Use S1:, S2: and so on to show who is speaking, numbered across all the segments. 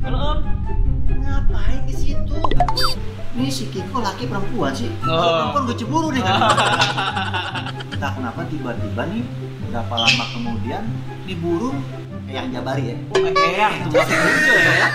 S1: Halo Om.
S2: Ngapain di situ? Ini si Kiko laki perempuan sih. Kalau perempuan gue cemburu nih kan. Entah kenapa tiba-tiba nih berapa lama kemudian nih burung yang Jabari ya.
S1: Eyang itu masih juga ya.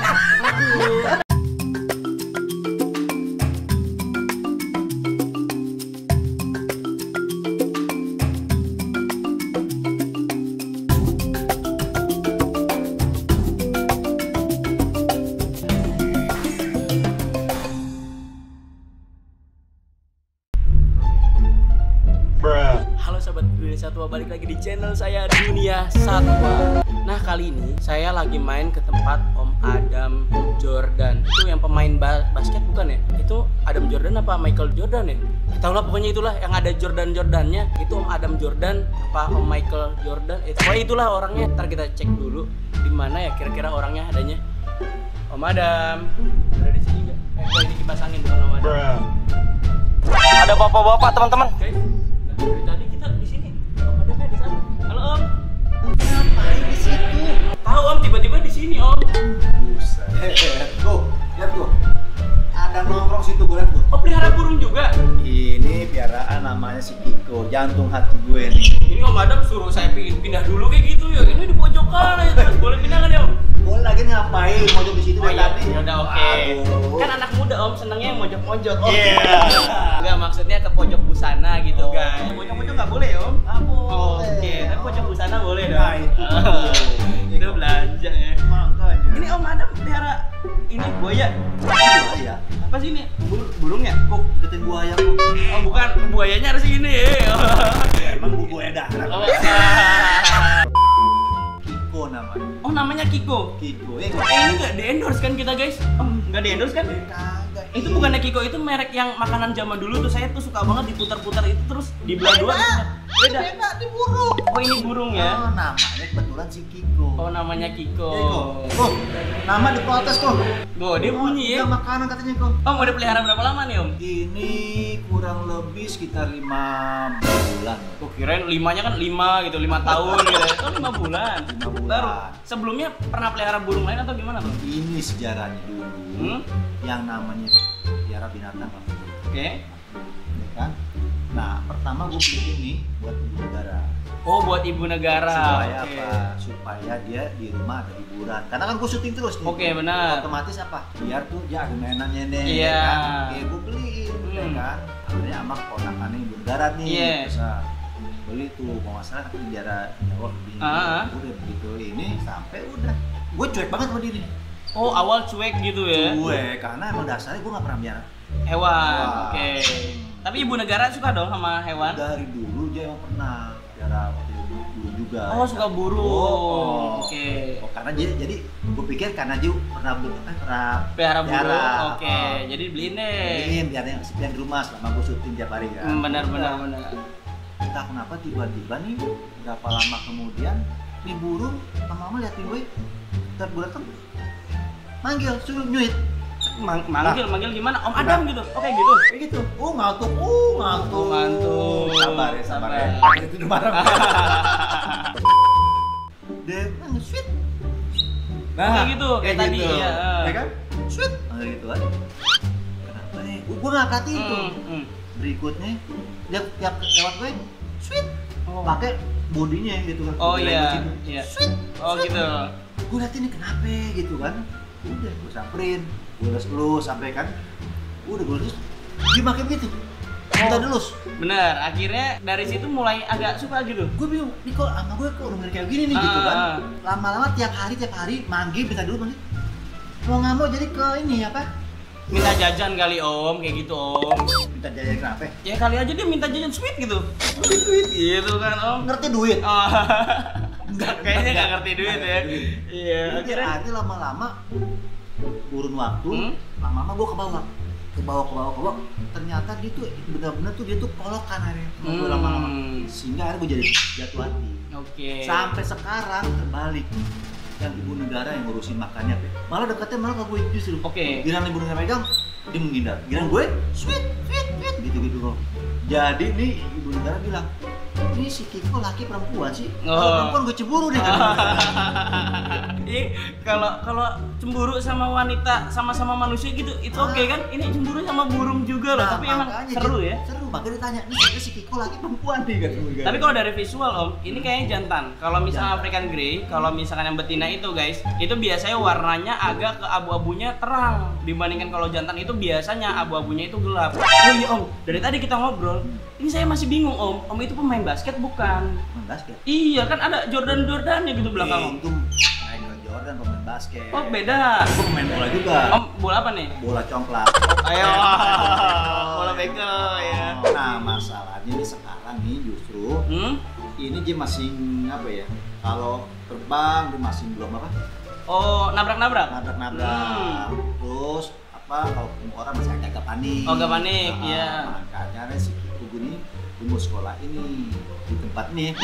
S1: Halo sahabat Dunia Satwa, balik lagi di channel saya Dunia Satwa. Nah kali ini saya lagi main ke tempat Om Adam Jordan. Itu yang pemain basket bukan ya? Itu Adam Jordan apa Michael Jordan ya? Tahu lah pokoknya itulah yang ada Jordan-Jordannya. Itu Om Adam Jordan apa Om Michael Jordan? Pokoknya itulah orangnya. Ntar kita cek dulu di mana ya kira-kira orangnya adanya. Om Adam ada di sini nggak? Ini kipas angin bukan Om Adam. Ada bapak-bapak teman-teman. Guys, dari tadi kita di sini. Om Adamnya di sana. Halo Om.
S2: Ngapain di situ?
S1: Tahu Om, tiba-tiba di sini Om.
S2: Buset. Tuh, lihat tuh. Ada nongkrong situ gue lihat tuh.
S1: Oh pelihara burung juga.
S2: Ini piaraan namanya si Kiko, jantung hati gue nih.
S1: Ini Om Adam suruh saya pindah dulu kayak gitu ya. Ini di pojokan aja terus boleh pindah kan ya Om?
S2: Boleh lagi ngapain mojok di situ
S1: Oh iya,
S2: tadi?
S1: yaudah oke.
S2: Aduh.
S1: Kan anak muda Om senangnya yang mojok-mojok.
S2: Oh, iya.
S1: Enggak maksudnya ke pojok busana gitu
S2: Oh.
S1: guys. Pojok-pojok nggak boleh ya Om?
S2: Ah, boleh.
S1: Oke, tapi pojok busana boleh dong.
S2: Nah, itu.
S1: Itu belanja ya.
S2: Makanya.
S1: Ini Om Adam pelihara ini buaya.
S2: Buaya.
S1: Apa sih ini? Burung ya?
S2: Kok deketin buaya kok?
S1: Oh bukan, buayanya harus ini ya.
S2: Emang buaya darat.
S1: Oh,
S2: Kiko namanya.
S1: oh namanya Kiko.
S2: Kiko.
S1: Ini nggak di-endorse kan kita guys? Nggak di-endorse kan?
S2: Kagak.
S1: Itu bukannya Kiko, itu merek yang makanan zaman dulu tuh saya tuh suka banget diputar-putar itu terus dibelah dua. Beda.
S2: Beda di burung.
S1: Oh ini burung ya?
S2: Oh, namanya kebetulan si Kiko.
S1: Oh namanya Kiko.
S2: Kiko. Kok nama diprotes kok.
S1: Oh dia bunyi ya?
S2: Udah makanan katanya kok.
S1: Om udah pelihara berapa lama nih Om?
S2: Ini kurang lebih sekitar 5 bulan.
S1: Oh kirain limanya kan 5 gitu, 5 tahun gitu. Oh 5 bulan.
S2: 5 bulan.
S1: Baru sebelumnya pernah pelihara burung lain atau gimana Bang?
S2: Ini sejarahnya dulu. Yang namanya piara binatang apa?
S1: Oke.
S2: Ya kan? Nah, pertama gue beli ini buat ibu negara.
S1: Oh buat ibu negara.
S2: Supaya
S1: Oke.
S2: apa? Supaya dia di rumah ada hiburan. Karena kan gue syuting terus nih.
S1: Oke, benar.
S2: Otomatis apa? Biar tuh dia ada mainannya nih.
S1: Iya.
S2: Ya kan? Oke, gue beliin, ya kan? Akhirnya sama ponakannya ibu negara nih.
S1: Iya.
S2: Bisa beli tuh, kalau nggak salah kan penjara Jawa lebih. Udah begitu ini sampai udah. Gue cuek banget sama dia nih.
S1: Oh awal cuek gitu ya?
S2: Cuek, karena emang dasarnya gue nggak pernah biara
S1: Hewan.
S2: Wah.
S1: Oke. Tapi ibu negara suka dong sama hewan?
S2: dari dulu dia emang pernah biara waktu dulu juga.
S1: Oh suka burung.
S2: Oh.
S1: Oke.
S2: Oh, karena dia jadi gue pikir karena dia pernah
S1: Pelihara burung.
S2: biara.
S1: Oke. Jadi beliin deh.
S2: Beliin biar yang sepian di rumah selama gue syuting tiap hari kan.
S1: Benar.
S2: Entah kenapa tiba-tiba nih berapa lama kemudian nih burung lama-lama liatin gue ntar gue datang manggil suruh nyuit
S1: Manggil gimana? Om Adam gitu. Oke gitu.
S2: kayak gitu. Ngantuk.
S1: Ngantuk.
S2: Sabar ya. Itu udah marah. Dia sweet.
S1: Kayak gitu, kayak tadi, iya.
S2: Ya kan? Sweet. Gitu aja. Kenapa nih? Gua nggak perhatiin tuh. Berikutnya dia tiap lewat gue sweet.
S1: Oh.
S2: Pakai bodinya gitu kan.
S1: Oh
S2: Body
S1: iya.
S2: language itu.
S1: Iya.
S2: Sweet.
S1: Oh gitu.
S2: Gue liatin ini kenapa gitu kan. Udah gue samperin, gue elus sampai kan. Udah gue elus. Dia makin gitu. Kita delus.
S1: Bener, akhirnya dari situ mulai agak suka gitu.
S2: Gue bingung, nih kok sama gue kok udah kayak gini nih gitu kan. Lama-lama tiap hari manggil minta dulu manggil. Mau nggak mau jadi ke ini apa?
S1: Minta jajan kali Om, kayak gitu Om.
S2: Minta jajan kenapa?
S1: Ya kali aja dia minta jajan sweet gitu. Sweet gitu kan Om.
S2: Ngerti duit?
S1: Oh. Kayaknya nggak ngerti duit ya. Iya.
S2: Akhirnya lama-lama urun waktu, lama-lama gue ke bawah. Ternyata dia tuh benar-benar tuh dia tuh kolokan akhirnya. Lama-lama. Sehingga akhirnya gue jadi jatuh hati.
S1: Oke.
S2: Sampai sekarang terbalik. Yang ibu negara yang ngurusin makannya, malah dekatnya malah ke gue justru.
S1: Oke.
S2: Giliran ibu negara megang, dia menghindar. Giliran gue, sweet, gitu loh. Jadi nih ibu negara bilang, ini si Kiko laki perempuan sih?
S1: Oh.
S2: Kalau perempuan gue cemburu deh kan.
S1: Kalau cemburu sama wanita sama-sama manusia gitu itu oke kan? Ini cemburu sama burung juga loh,
S2: Nah,
S1: tapi emang
S2: makanya
S1: seru ya.
S2: Seru, makanya ditanya, nih si Kiko laki perempuan nih kan.
S1: Tapi kalau dari visual Om, ini kayaknya jantan. Kalau misalnya African Grey, kalau misalkan yang betina itu guys, itu biasanya warnanya agak ke abu-abunya terang dibandingkan kalau jantan itu biasanya abu-abunya itu gelap. Oh iya Om, dari tadi kita ngobrol, ini saya masih bingung Om. Om itu pemain basket bukan?
S2: Pemain basket?
S1: Iya kan ada Jordan-Jordannya gitu belakang Om.
S2: Itu Michael Jordan pemain basket.
S1: Oh beda.
S2: Gue pemain bola juga.
S1: Om bola apa nih?
S2: Bola congklak.
S1: Ayo. Bola bekel ya.
S2: Nah masalahnya nih sekarang nih justru ini dia masih apa ya? Kalau terbang dia masih belum apa?
S1: Oh nabrak-nabrak.
S2: Nabrak-nabrak. Terus apa? Kalau ketemu orang masih agak panik.
S1: Oh agak panik, iya.
S2: Makanya si Kiko nih dia mau sekolah ini di tempat nih.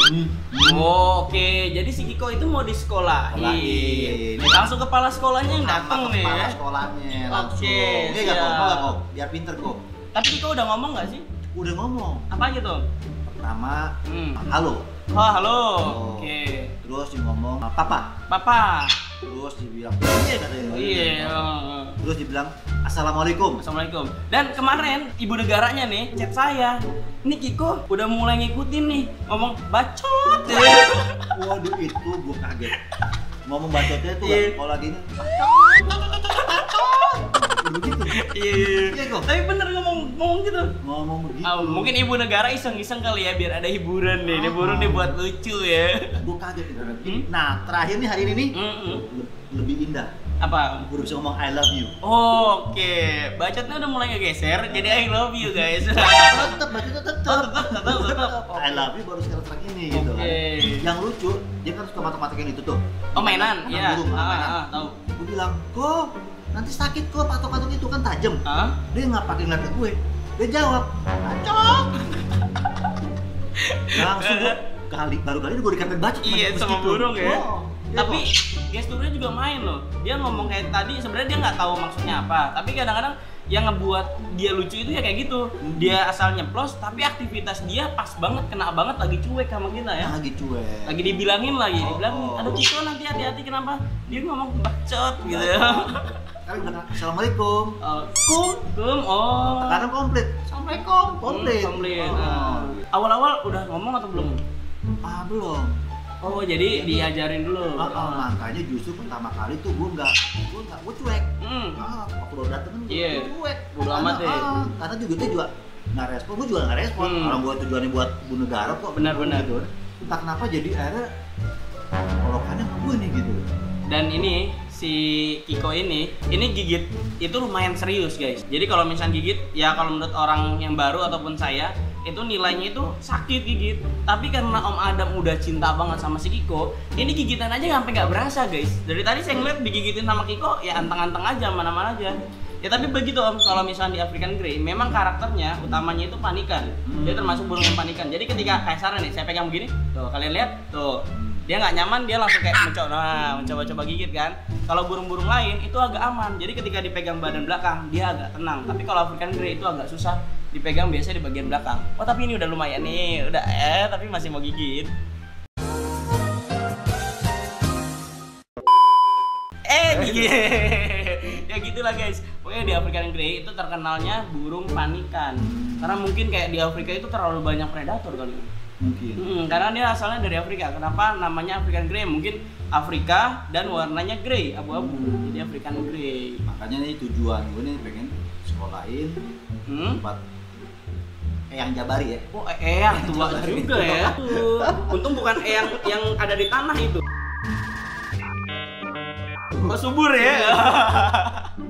S1: Oh, oke, jadi si Kiko itu mau disekolahin.
S2: Sekolahin.
S1: Langsung kepala sekolahnya yang
S2: Sama
S1: datang nih.
S2: kepala
S1: ya?
S2: sekolahnya langsung.
S1: Oke,
S2: Ini nggak kok,
S1: siap.
S2: mau nggak kok? Biar pinter kok.
S1: Tapi Kiko udah ngomong nggak sih?
S2: Udah ngomong.
S1: Apa aja tuh?
S2: Pertama,
S1: Hmm.
S2: halo.
S1: Oh, halo.
S2: Oh.
S1: Oke.
S2: Terus dia ngomong papa.
S1: Papa.
S2: Terus dibilang iya katanya.
S1: Iya.
S2: Terus dibilang assalamualaikum.
S1: Assalamualaikum. Dan kemarin ibu negaranya nih chat saya. Ini Kiko udah mulai ngikutin nih ngomong bacot.
S2: Waduh itu gua kaget. Ngomong bacotnya tuh
S1: Iya.
S2: kalau lagi ini begitu.
S1: Iya.
S2: Iya, kok.
S1: Tapi bener ngomong gitu.
S2: Ngomong begitu.
S1: Ah, mungkin ibu negara iseng-iseng kali ya biar ada hiburan nih. Ini burung dibuat lucu ya.
S2: Gua kaget nih. Nah, terakhir nih hari ini nih lebih indah.
S1: Apa?
S2: Gua udah bisa ngomong I love you.
S1: Oke, bacotnya udah mulai ngegeser jadi I love you guys.
S2: Tetep bacotnya tetep.
S1: Tetap.
S2: I love you baru sekarang ini gitu kan.
S1: Oke.
S2: Yang lucu, dia kan suka matok-matokin itu tuh.
S1: Oh mainan, iya.
S2: Burung, mainan.
S1: Tahu.
S2: Gue bilang, kok nanti sakit kok patok-patok itu kan tajam.
S1: Hah?
S2: Dia nggak pakai ngeliat ke gue. Dia jawab, bacot. Langsung gue baru kali ini gue dikatain bacot.
S1: Iya,
S2: Mas,
S1: sama
S2: gitu.
S1: burung ya.
S2: Oh, iya
S1: Tapi
S2: kok.
S1: gesturnya juga main loh. Dia ngomong kayak tadi sebenarnya dia nggak tahu maksudnya apa. Tapi kadang-kadang yang ngebuat dia lucu itu ya kayak gitu. Dia asal nyeplos tapi aktivitas dia pas banget, kena banget lagi cuek sama kita ya.
S2: Lagi cuek.
S1: Lagi dibilangin lagi, dibilangin,
S2: Oh.
S1: aduh Kiko nanti hati-hati kenapa? Dia ngomong bacot gitu ya.
S2: Kali bilang assalamualaikum.
S1: Kum, oh.
S2: Sekarang komplit. Assalamualaikum. Komplit.
S1: Komplit.
S2: Oh.
S1: Nah. Awal-awal udah ngomong atau belum?
S2: Ah belum.
S1: Oh, jadi diajarin dulu.
S2: Makanya justru pertama kali tuh gue cuek. Waktu baru dateng kan
S1: Iya.
S2: gue cuek.
S1: Bodo amat ya.
S2: Karena juga dia juga nggak respon, gue juga nggak respon. Orang gue tujuannya buat bu negara kok.
S1: Benar-benar.
S2: Gitu. Entah kenapa jadi akhirnya kolokannya sama gue nih gitu.
S1: Dan ini si Kiko ini gigit itu lumayan serius guys. Jadi kalau misalnya gigit ya kalau menurut orang yang baru ataupun saya itu nilainya itu sakit gigit. Tapi karena Om Adam udah cinta banget sama si Kiko, ini gigitan aja sampai nggak berasa guys. Dari tadi saya ngeliat digigitin sama Kiko ya anteng-anteng aja, mana-mana aja. Ya tapi begitu Om, kalau misalnya di African Grey memang karakternya utamanya itu panikan. Dia termasuk burung yang panikan. Jadi ketika kayak Sarah nih, saya pegang begini, tuh kalian lihat, tuh dia nggak nyaman, dia langsung kayak mencoba-coba gigit kan. Kalau burung-burung lain itu agak aman, jadi ketika dipegang badan belakang dia agak tenang. Tapi kalau African Grey itu agak susah dipegang, biasanya di bagian belakang. Oh tapi ini udah lumayan nih, udah tapi masih mau gigit. Gigit. Ya gitulah guys. Pokoknya di African Grey itu terkenalnya burung panikan. Karena mungkin kayak di Afrika itu terlalu banyak predator kali.
S2: Mungkin.
S1: Karena dia asalnya dari Afrika. Kenapa namanya African Grey? Mungkin Afrika dan warnanya grey, abu-abu. Jadi African Grey.
S2: Makanya nih tujuan gue nih pengen sekolahin tempat Eyang Jabari ya.
S1: Oh, eyang tua juga ya. Untung bukan eyang yang ada di tanah itu. Oh, subur ya.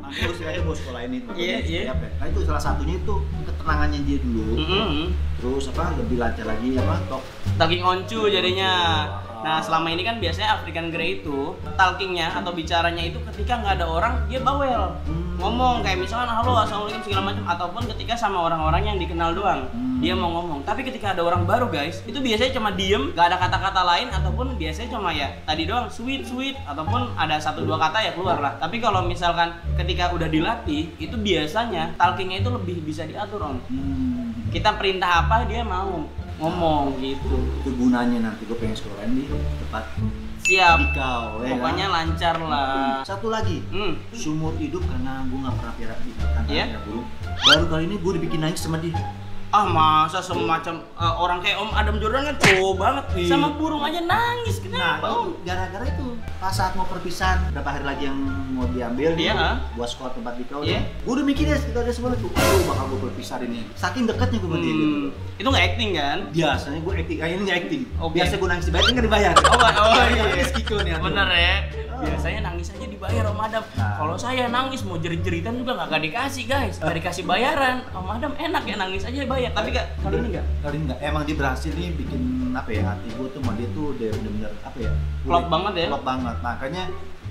S2: Terus saya mau sekolahin itu.
S1: Iya.
S2: Nah itu salah satunya itu ketenangannya dia dulu. Terus apa lebih lancar lagi apa
S1: Talking oncu jadinya. Nah selama ini kan biasanya African Grey itu talkingnya atau bicaranya itu ketika nggak ada orang dia bawel ngomong kayak misalkan halo assalamualaikum segala macam, ataupun ketika sama orang-orang yang dikenal doang dia mau ngomong. Tapi ketika ada orang baru guys itu biasanya cuma diem, nggak ada kata-kata lain, ataupun biasanya cuma ya tadi doang sweet ataupun ada 1-2 kata ya keluar lah. Tapi kalau misalkan ketika udah dilatih itu biasanya talkingnya itu lebih bisa diatur Om. Kita perintah apa dia mau. ngomong gitu.
S2: Itu gunanya nanti gue pengen sekolah di tempat
S1: Siap.
S2: kau,
S1: Pokoknya
S2: kan?
S1: lancar lah.
S2: Satu lagi, sumur hidup karena gue nggak pernah pelihara
S1: Iya?
S2: burung. Baru kali ini gue dibikin nangis sama dia.
S1: Ah masa semacam orang kayak Om Adam Jordan kan cowok banget, sama burung aja nangis,
S2: Nah,
S1: kenapa Om?
S2: gara-gara itu pas saat mau perpisahan berapa hari lagi yang mau diambil
S1: Iya.
S2: buat sekolah tempat di kau,
S1: Iya.
S2: gue udah mikirnya kita ada semua tuh, aduh bakal gue berpisah ini. Saking dekatnya gue sama dia. Gitu.
S1: Itu nggak acting kan?
S2: Biasanya gue acting, ini nggak acting.
S1: Oke.
S2: Biasa gue nangis dibayar, kan dibayar.
S1: Iya.
S2: Ini Kiko nih.
S1: Bener ya. Biasanya nangis aja dibayar Om Adam.
S2: Nah.
S1: Kalau saya nangis mau jerit-jeritan juga nggak dikasih guys, nggak dikasih bayaran. Om Adam enak ya nangis aja bayar. Tapi kali ini nggak.
S2: Kali ini nggak. Emang dia berhasil nih bikin apa ya, hati gue tuh sama dia tuh udah bener-bener apa ya?
S1: Klop banget ya?
S2: Klop banget. Makanya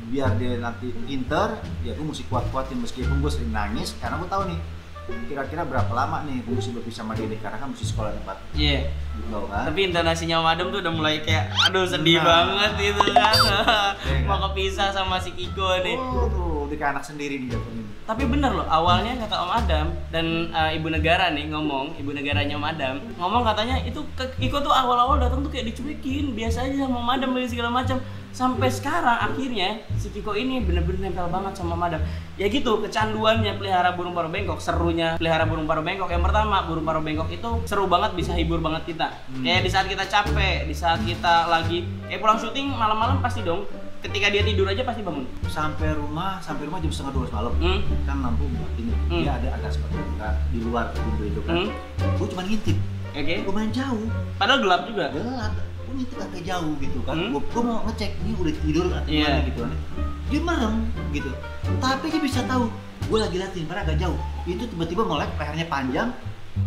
S2: biar dia nanti pinter, ya gue mesti kuat-kuatin meskipun gue sering nangis karena gue tahu nih kira-kira berapa lama nih gue mesti berpisah sama dia nih, karena kan mesti sekolah tempat
S1: Iya.
S2: gitu kan.
S1: Tapi intonasinya Om Adam tuh udah mulai kayak aduh sedih
S2: Nah.
S1: banget gitu kan.
S2: Iya.
S1: Mau kepisah sama si Kiko nih.
S2: Oh, udah kayak anak sendiri nih jatuhnya.
S1: Tapi bener loh, awalnya kata Om Adam dan Ibu Negara nih ngomong, Ibu Negaranya Om Adam ngomong katanya itu Kiko tuh awal-awal datang tuh kayak dicuekin, biasa aja sama Om Adam segala macam. Sampai sekarang akhirnya si Kiko ini bener-bener nempel banget sama Om Adam. Ya gitu, kecanduannya pelihara burung paruh bengkok, serunya pelihara burung paruh bengkok. Yang pertama, burung paruh bengkok itu seru banget, bisa hibur banget kita. Kayak di saat kita capek, di saat kita lagi pulang syuting malam-malam pasti dong. Ketika dia tidur aja pasti bangun.
S2: Sampai rumah jam 11:30 malam. Kan lampu ini dia ada agak seperti di luar pintu itu kan. Gue cuma ngintip.
S1: Oke.
S2: Gue main jauh.
S1: Padahal gelap juga.
S2: Gelap. Gue ngintip agak jauh gitu kan. Gue mau ngecek ini udah tidur atau
S1: Iya.
S2: gimana gitu kan. Dia merem gitu. Tapi dia bisa tahu gue lagi latihan karena agak jauh. Itu tiba-tiba melek, lehernya panjang,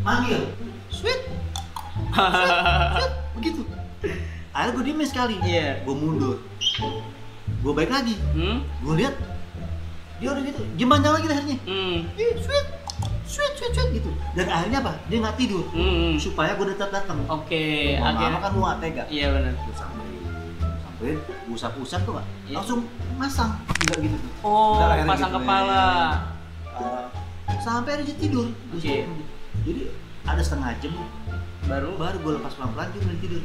S2: manggil, sweet, begitu. Akhirnya gue diemin sekali.
S1: Iya.
S2: Gue mundur. Gue balik lagi. Gue lihat dia udah gitu, gimana lagi lehernya. Sweet gitu. Dan akhirnya apa? Dia nggak tidur. Supaya gue tetap datang.
S1: Oke,
S2: Lama
S1: akhirnya
S2: kan gua nggak tega.
S1: iya benar.
S2: Gue samperin, gue usap-usap tuh nggak,
S1: Iya.
S2: langsung masang juga gitu tuh.
S1: Oh,
S2: Udah lehernya
S1: pasang
S2: gitu,
S1: kepala.
S2: Sampai dia tidur.
S1: Oke.
S2: Jadi ada setengah jam
S1: Baru.
S2: gue lepas pelan-pelan dia mulai tidur.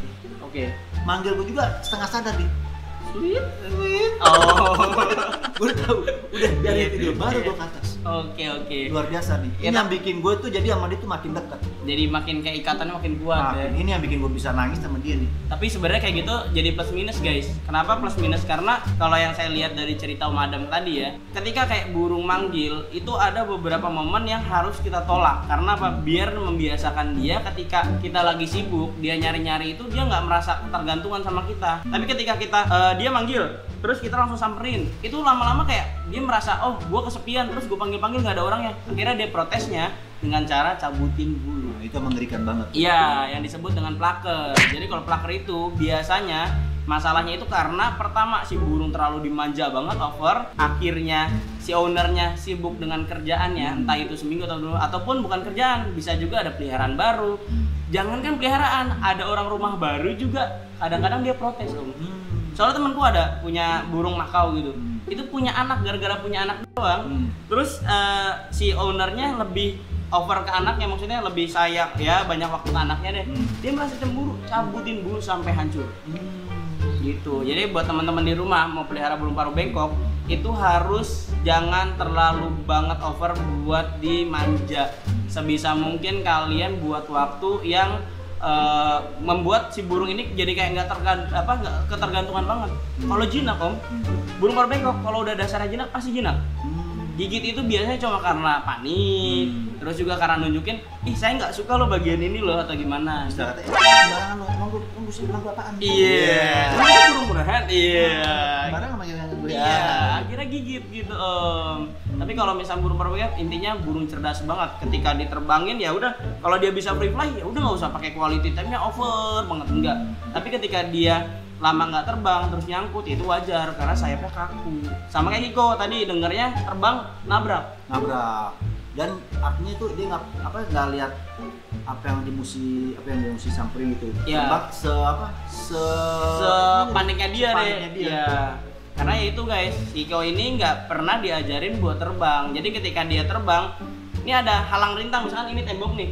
S1: Oke.
S2: Manggil gue juga setengah sadar dia.
S1: Sweet.
S2: Sweet.
S1: Oh.
S2: Gue udah tahu. Udah dari
S1: Iya,
S2: tidur baru
S1: iya.
S2: gue ke atas.
S1: Oke.
S2: Luar biasa nih.
S1: Ya,
S2: Ini yang bikin gue tuh jadi sama dia tuh makin dekat.
S1: Jadi makin kayak ikatannya makin kuat ya.
S2: Ini yang bikin gue bisa nangis sama dia nih.
S1: Tapi sebenarnya kayak gitu jadi plus minus guys. Kenapa plus minus? Karena kalau yang saya lihat dari cerita Om Adam tadi ya, ketika kayak burung manggil itu ada beberapa momen yang harus kita tolak. Karena apa? Biar membiasakan dia ketika kita lagi sibuk, dia nyari-nyari itu dia nggak merasa tergantungan sama kita. Tapi ketika kita dia manggil, terus kita langsung samperin, itu lama-lama kayak dia merasa oh gua kesepian, terus gua panggil-panggil nggak ada orangnya. Akhirnya dia protesnya dengan cara cabutin bulu.
S2: Nah, itu mengerikan banget.
S1: Iya, yang disebut dengan plaker. Jadi kalau plaker itu biasanya masalahnya itu karena pertama si burung terlalu dimanja banget over, akhirnya si ownernya sibuk dengan kerjaannya, entah itu seminggu atau dua, ataupun bukan kerjaan, bisa juga ada peliharaan baru. Jangankan peliharaan, ada orang rumah baru juga kadang-kadang dia protes Om. Soalnya temanku ada punya burung makau gitu. Itu punya anak, gara-gara punya anak doang. Terus si ownernya lebih over ke anaknya, maksudnya lebih sayang ya, banyak waktu ke anaknya deh. Dia merasa cemburu, cabutin bulu sampai hancur. Gitu. Jadi buat teman-teman di rumah mau pelihara burung paruh bengkok itu harus jangan terlalu banget over buat dimanja. Sebisa mungkin kalian buat waktu yang membuat si burung ini jadi kayak nggak ketergantungan banget. Kalau jinak Om, burung paruh bengkok kalau udah dasarnya jinak pasti jinak. Gigit itu biasanya cuma karena panik, terus juga karena nunjukin, ih saya nggak suka lo bagian ini loh atau gimana.
S2: Istilah kata, sembarangan lo, emang gue apaan?
S1: Iya. Burung murahan. Iya.
S2: Sembarangan sama yang gue.
S1: Iya, akhirnya gigit gitu Om. Tapi kalau misalnya burung paruh bengkok intinya burung cerdas banget. Ketika diterbangin ya udah, kalau dia bisa free fly ya udah nggak usah pakai quality time-nya over banget, enggak. Tapi ketika dia lama nggak terbang terus nyangkut itu wajar karena sayapnya kaku. Sama kayak Kiko tadi dengarnya terbang nabrak.
S2: Dan artinya itu dia nggak lihat apa yang dia mesti samperin gitu.
S1: Iya. Paniknya dia deh. Iya. Karena ya itu guys, Kiko ini nggak pernah diajarin buat terbang. Jadi ketika dia terbang, ini ada halang rintang, misalkan ini tembok nih.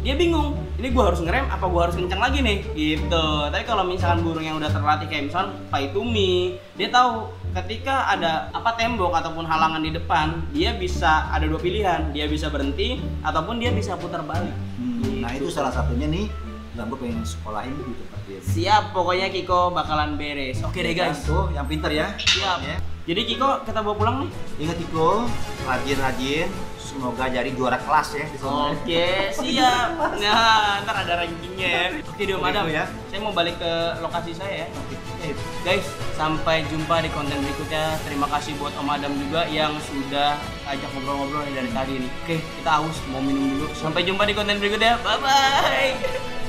S1: dia bingung, ini gue harus ngerem apa gue harus kencang lagi nih gitu. Tapi kalau misalkan burung yang udah terlatih kayak misalkan paitumi, dia tahu ketika ada tembok ataupun halangan di depan, dia bisa ada dua pilihan, dia bisa berhenti ataupun dia bisa putar balik.
S2: Nah itu salah satunya nih yang gue pengen sekolahin di tempat dia.
S1: Siap, pokoknya Kiko bakalan beres. Oke deh guys.
S2: Tuh yang pinter ya.
S1: Siap.
S2: Ya.
S1: Jadi Kiko kita bawa pulang nih.
S2: Ingat Kiko, rajin-rajin. Semoga jadi juara kelas ya di sana.
S1: Oke, siap. Nah, ntar ada rankingnya ya. Oke, Om Adam
S2: ya.
S1: Saya mau balik ke lokasi saya ya.
S2: Oke.
S1: Guys, sampai jumpa di konten berikutnya. Terima kasih buat Om Adam juga yang sudah ajak ngobrol-ngobrol dari tadi ini. Oke, kita aus mau minum dulu. Sampai jumpa di konten berikutnya. Bye bye.